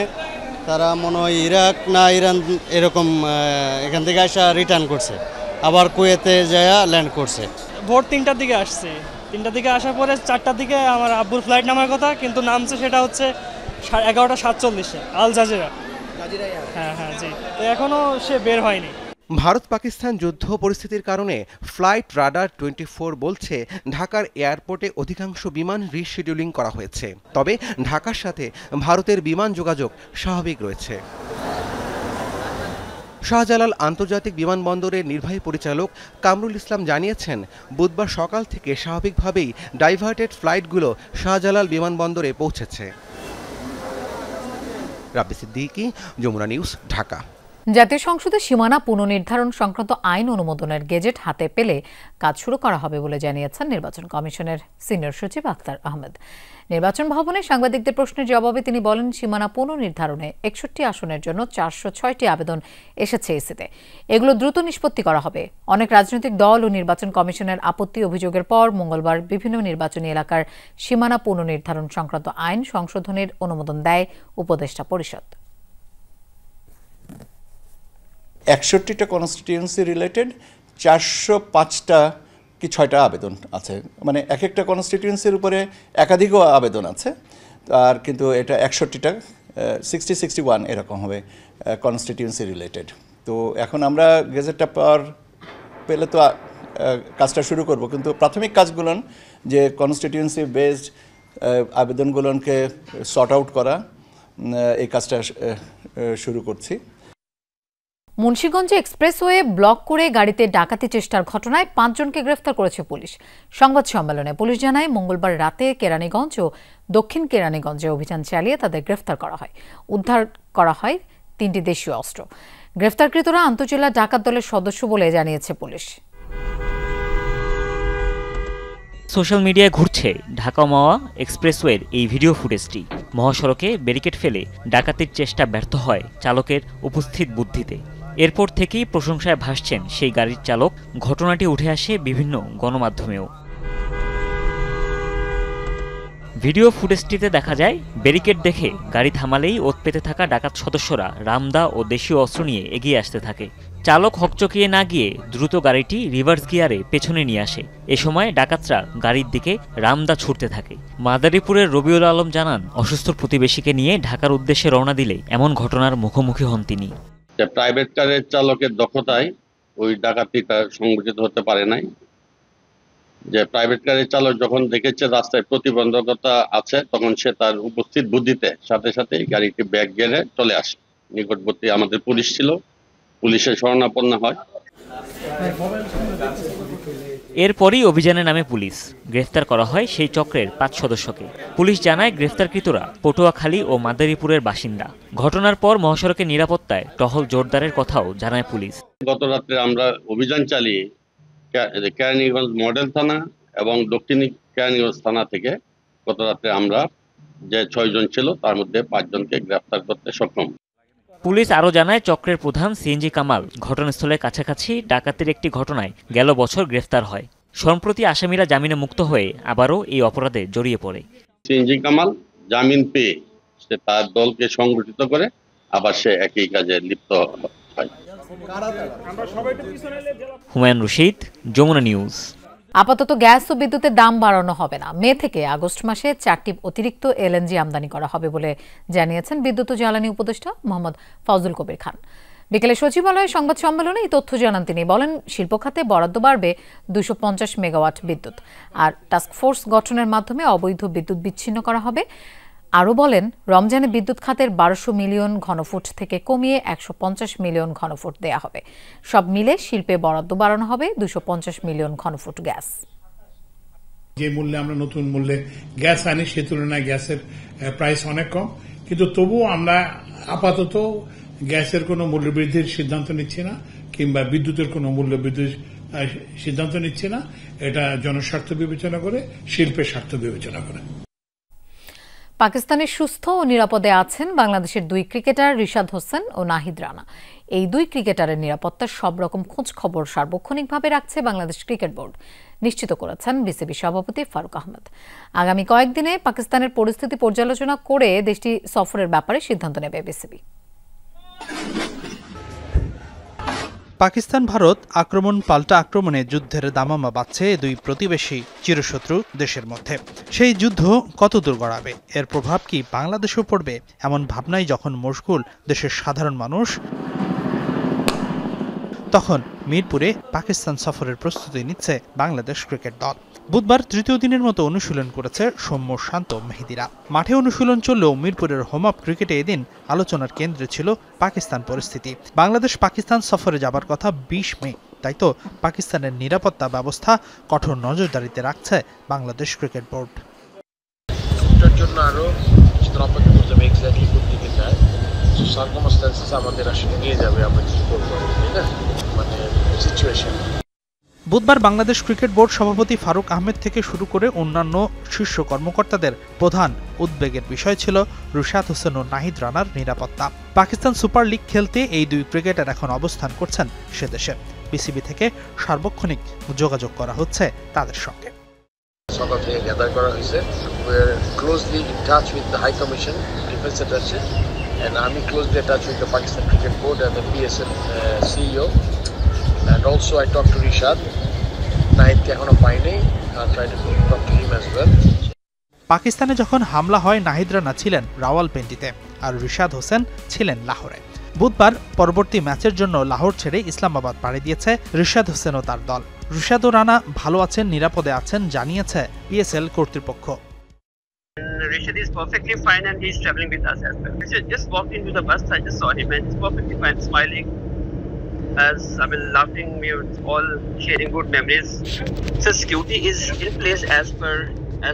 তারা মনে হয় ইরাক না ইরান এরকম এখান থেকে আসা রিটার্ন করছে, আবার কুয়েতে যায় ল্যান্ড করছে।
ভোর 3টার দিকে আসছে, 3টার দিকে আসার পরে 4টার দিকে আমার আব্বুর ফ্লাইট নামার কথা, কিন্তু নামছে সেটা হচ্ছে 11:47 আল জাজিরা। হ্যাঁ জি, তো এখনো সে বের হয়নি।
ভারত পাকিস্তান যুদ্ধ পরিস্থিতির কারণে ফ্লাইট রাডার 24 বলছে ঢাকার এয়ারপোর্টে অধিকাংশ বিমান রিশিডিউলিং করা হয়েছে, তবে ঢাকার সাথে ভারতের বিমান যোগাযোগ স্বাভাবিক রয়েছে। শাহজালাল আন্তর্জাতিক বিমানবন্দরের নির্বাহী পরিচালক কামরুল ইসলাম জানিয়েছেন, বুধবার সকাল থেকে স্বাভাবিকভাবেই ডাইভার্টেড ফ্লাইটগুলো শাহজালাল বিমানবন্দরে পৌঁছেছে। রাব্বি সিদ্দিকী, যমুনা নিউজ, ঢাকা।
জাতীয় সংসদে সীমানা পুনর্নির্ধারণ সংক্রান্ত আইন অনুমোদনের গেজেট হাতে পেলে কাজ শুরু করা হবে বলে জানিয়েছেন নির্বাচন কমিশনের সিনিয়র সচিব আখতার আহমেদ। নির্বাচন ভবনে সাংবাদিকদের প্রশ্নের জবাবে তিনি বলেন, সীমানা পুনর্নির্ধারণে 61 আসনের জন্য 406টি আবেদন এসেছে ইসিতে। এগুলো দ্রুত নিষ্পত্তি করা হবে। অনেক রাজনৈতিক দল ও নির্বাচন কমিশনের আপত্তি অভিযোগের পর মঙ্গলবার বিভিন্ন নির্বাচনী এলাকার সীমানা পুনর্নির্ধারণ সংক্রান্ত আইন সংশোধনের অনুমোদন দেয় উপদেষ্টা পরিষদ।
61টা কনস্টিটিউয়েন্সি রিলেটেড 405টা কি 6টা আবেদন আছে, মানে এক একটা কনস্টিটিউয়েন্সির উপরে একাধিকও আবেদন আছে। আর কিন্তু এটা 61টা 61 এরকম হবে কনস্টিটিউয়েন্সি রিলেটেড। তো এখন আমরা গেজেটটা পেলে তো কাজটা শুরু করব, কিন্তু প্রাথমিক কাজগুলো যে কনস্টিটিউয়েন্সি বেসড আবেদনগুলোকে সর্ট আউট করা, এই কাজটা শুরু করছি।
মুন্সিগঞ্জে এক্সপ্রেসওয়ে ব্লক করে গাড়িতে ডাকাতি চেষ্টার ঘটনায় 5 জনকে গ্রেফতার করেছে পুলিশ। সংবাদ সম্মেলনে পুলিশ জানায়, মঙ্গলবার রাতে কেরানীগঞ্জ ও দক্ষিণ কেরানীগঞ্জে অভিযান চালিয়ে তাদের গ্রেফতার করা হয়। উদ্ধার করা হয় 3টি দেশীয় অস্ত্র। গ্রেফতারকৃতরা আন্তঃজেলা ডাকাত দলের সদস্য বলে জানিয়েছে পুলিশ।
সোশ্যাল মিডিয়ায় ঘুরছে ঢাকা মাওয়া এক্সপ্রেসওয়ের এই ভিডিও ফুটেজটি।
মহাসড়কে ব্যারিকেড ফেলে ডাকাতির চেষ্টা ব্যর্থ হয় চালকের উপস্থিত বুদ্ধিতে। এরপর থেকেই প্রশংসায় ভাসছেন সেই গাড়ির চালক। ঘটনাটি উঠে আসে বিভিন্ন গণমাধ্যমেও। ভিডিও ফুটেজটিতে দেখা যায় ব্যারিকেড দেখে গাড়ি থামালেই ওত পেতে থাকা ডাকাত সদস্যরা রামদা ও দেশীয় অস্ত্র নিয়ে এগিয়ে আসতে থাকে। চালক হকচকিয়ে না গিয়ে দ্রুত গাড়িটি রিভার্স গিয়ারে পেছনে নিয়ে আসে। এ সময় ডাকাতরা গাড়ির দিকে রামদা ছুটতে থাকে। মাদারীপুরের রবিউল আলম জানান, অসুস্থ প্রতিবেশীকে নিয়ে ঢাকার উদ্দেশ্যে রওনা দিলে এমন ঘটনার মুখোমুখি হন তিনি।
প্রাইভেট কারের চালকের দক্ষতায় ওই ডাকাতিটা সংঘটিত হতে পারে নাই। যে প্রাইভেট কারের চালক যখন দেখেছে রাস্তায় প্রতিবন্ধকতা আছে, তখন সে তার উপস্থিত বুদ্ধিতে সাথে সাথে গাড়িটি ব্যাক গিয়ারে চলে আসে। নিকটবর্তী আমাদের পুলিশ ছিল, পুলিশের শরণাপন্ন হয়।
এরপরই অভিযানে নামে পুলিশ। গ্রেফতার করা হয় সেই চক্রের 5 সদস্যকে। পুলিশ জানায়, গ্রেফতারকৃতরা পটুয়াখালী ও মাদারীপুরের বাসিন্দা। ঘটনার পর মহাসড়কের নিরাপত্তায় টহল জোরদারের কথাও জানায় পুলিশ।
গত রাত্রে আমরা অভিযান চালিয়ে কেরানীগঞ্জ মডেল থানা এবং দক্ষিণ কেরানীগঞ্জ থানা থেকে গত রাত্রে আমরা যে 6 জন ছিল তার মধ্যে 5 জনকে গ্রেফতার করতে সক্ষম।
পুলিশ আরও জানায়, চক্রের প্রধান সিএনজি কামাল ঘটনাস্থলের কাছাকাছি ডাকাতির একটি ঘটনায় গেল বছর গ্রেফতার হয়। সম্প্রতি আসামিরা জামিনে মুক্ত হয়ে আবারও এই অপরাধে জড়িয়ে পড়ে।
সিএনজি কামাল জামিন পেয়ে সে তার দলকে সংগঠিত করে আবার সে একই কাজে লিপ্ত হয়।
হুমায়ুন রশিদ, যমুনা নিউজ।
আপাতত গ্যাস ও বিদ্যুতের দাম বাড়ানো হবে না। মে থেকে আগস্ট মাসে 4টি অতিরিক্ত এলএনজি আমদানি করা হবে বলে জানিয়েছেন বিদ্যুৎ ও জ্বালানি উপদেষ্টা মোহাম্মদ ফজলুল কবির খান। বিকেলে সচিবালয়ে সংবাদ সম্মেলনে এই তথ্য জানান তিনি। বলেন, শিল্প খাতে বরাদ্দ বাড়বে 250 মেগাওয়াট বিদ্যুৎ। আর টাস্কফোর্স গঠনের মাধ্যমে অবৈধ বিদ্যুৎ বিচ্ছিন্ন করা হবে। আরও বলেন, রমজানে বিদ্যুৎ খাতের 1200 মিলিয়ন ঘনফুট থেকে কমিয়ে 150 মিলিয়ন ঘনফুট দেয়া হবে। সব মিলে শিল্পে বরাদ্দ বাড়ানো হবে 250 মিলিয়ন ঘনফুট গ্যাস।
যে মূল্যে আমরা নতুন মূল্যে গ্যাস আনি সে তুলনায় গ্যাসের প্রাইস অনেক কম, কিন্তু তবুও আমরা আপাতত গ্যাসের কোনো মূল্য বৃদ্ধির সিদ্ধান্ত নিচ্ছি না, কিংবা বিদ্যুতের কোনো মূল্য বৃদ্ধির সিদ্ধান্ত নিচ্ছি না। এটা জনস্বার্থ বিবেচনা করে, শিল্পের স্বার্থ বিবেচনা করে।
পাকিস্তানে সুস্থ ও নিরাপদে আছেন বাংলাদেশের 2 ক্রিকেটার রিশাদ হোসেন ও নাহিদ রানা। এই 2 ক্রিকেটারের নিরাপত্তার সব রকম খোঁজ খবর সার্বক্ষণিকভাবে রাখছে বাংলাদেশ ক্রিকেট বোর্ড, নিশ্চিত করেছেন বিসিবি সভাপতি ফারুক আহমেদ। আগামী কয়েকদিনে পাকিস্তানের পরিস্থিতি পর্যালোচনা করে দেশটি সফরের ব্যাপারে সিদ্ধান্ত নেবে বিসিবি।
পাকিস্তান ভারত আক্রমণ পাল্টা আক্রমণে যুদ্ধের দামামা বাড়ছে 2 প্রতিবেশী চিরশত্রু দেশের মধ্যে। সেই যুদ্ধ কত দূর গড়াবে, এর প্রভাব কি বাংলাদেশেও পড়বে, এমন ভাবনাই যখন মশগুল দেশের সাধারণ মানুষ, তখন মিরপুরে পাকিস্তান সফরের প্রস্তুতি নিচ্ছে বাংলাদেশ ক্রিকেট দল। বুধবার 3য় দিনের মতো অনুশীলন করেছে সৌম্য, শান্ত, মেহেদিরা। মাঠে অনুশীলন চললেও মিরপুরের হোম অফ ক্রিকেটে এদিন আলোচনার কেন্দ্রে ছিল পাকিস্তান পরিস্থিতি। বাংলাদেশ পাকিস্তান সফরে যাবার কথা 20 মে, তাই তো পাকিস্তানের নিরাপত্তা ব্যবস্থা কঠোর নজরদারিতে রাখছে বাংলাদেশ ক্রিকেট বোর্ড।
জন্য আরো অপেক্ষা করতে হবে এক্স্যাক্টলি কোন দিকে যায়, সার্কামস্ট্যান্সেস আমাদের আসলে নিয়ে যাবে, আমরা কি করবো, তাই না, মানে সিচুয়েশন।
বুধবার বাংলাদেশ ক্রিকেট বোর্ড সভাপতি ফারুক আহমেদ থেকে শুরু করে অন্যান্য শীর্ষ কর্মকর্তাদের প্রধান উদ্বেগের বিষয় ছিল রিশাদ হোসেন ও নাহিদ রানার নিরাপত্তা। পাকিস্তান সুপার লিগ খেলতে এই 2 ক্রিকেটার এখন অবস্থান করছেন সে দেশে। বিসিবি থেকে সার্বক্ষণিক যোগাযোগ করা হচ্ছে তাদের সঙ্গে।
সকাল থেকে গ্যাদার করা হয়েছে। We are closely in touch with the high commission defence attache, and I'm closely attached with the Pakistan Cricket Board and the PSL CEO. And also I talked to Rishad. Nahid ke ekhono pai nei. I'll try to talk to him as well.
পাকিস্তানে যখন হামলা হয় নাহিদ রানা ছিলেন রাওয়ালপিন্ডিতে আর রিশাদ হোসেন ছিলেন লাহোরে। বুধবার পরবর্তী ম্যাচের জন্য লাহোর ছেড়ে ইসলামাবাদ পাড়ি দিয়েছে রিশাদ হোসেন ও তার দল। রিশাদ ও রানা ভালো আছেন, নিরাপদে আছেন জানিয়েছে PSL কর্তৃপক্ষ।
Rishad is perfectly fine and he's traveling with us as well. Rishad just walked into the bus. I just saw him and he's perfectly fine, smiling. As I mean, laughing, we were all sharing good memories. So security is in place as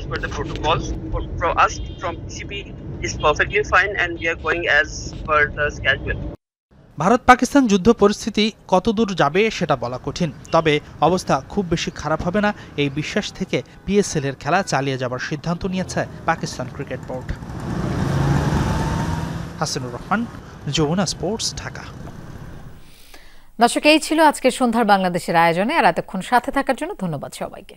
per the protocols. For us from PCB is perfectly fine and we are going as per the schedule.
Bharat Pakistan যুদ্ধ পরিস্থিতি কতদূর যাবে সেটা বলা কঠিন, তবে অবস্থা খুব বেশি খারাপ হবে না এই বিশ্বাস থেকে PSL এর খেলা চালিয়ে যাবার সিদ্ধান্ত নিয়েছে Pakistan cricket board.
Hasinur Rahman, Jamuna sports, Dhaka.
দর্শক, এই ছিল আজকের সন্ধ্যার বাংলাদেশের আয়োজনে। আর এতক্ষণ সাথে থাকার জন্য ধন্যবাদ সবাইকে।